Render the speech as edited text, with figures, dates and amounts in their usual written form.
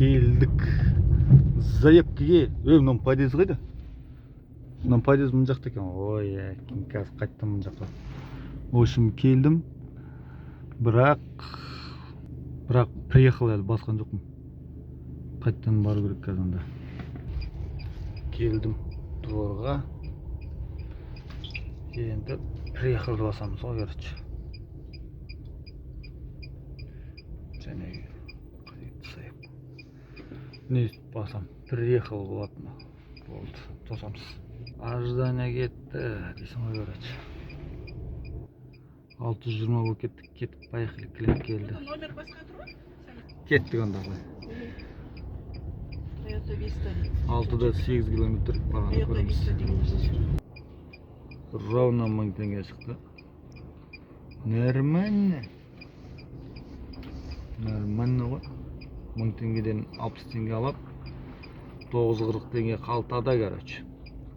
Келдік Заевкеге. Мынау подъезд қайда? Мынау подъезд мына жақта екен. Ой, қазір қайттым мына жаққа. В общем, келдім. Бірақ приехал әлі басқан жоқпын. Қайттан бару керек қазанда. Келдім дворға. Енді приехал басамыз ғой, короче. Және не басам? Приехал болатын. Болды, тосамыз. Ожидание кетті, дейсің ғой, короче. 620 болып кеттік, поехали, клиент келді. Номер басқа тұр ғой? Кеттік онда ғой. Toyota Vista. 6-да 8 километр барғанда көреміз. Ровно 1000 теңге шықты. Нормально. Нормально ғой. 1000 теңгеден 60 теңге алып, 940 теңге қалтада, короче.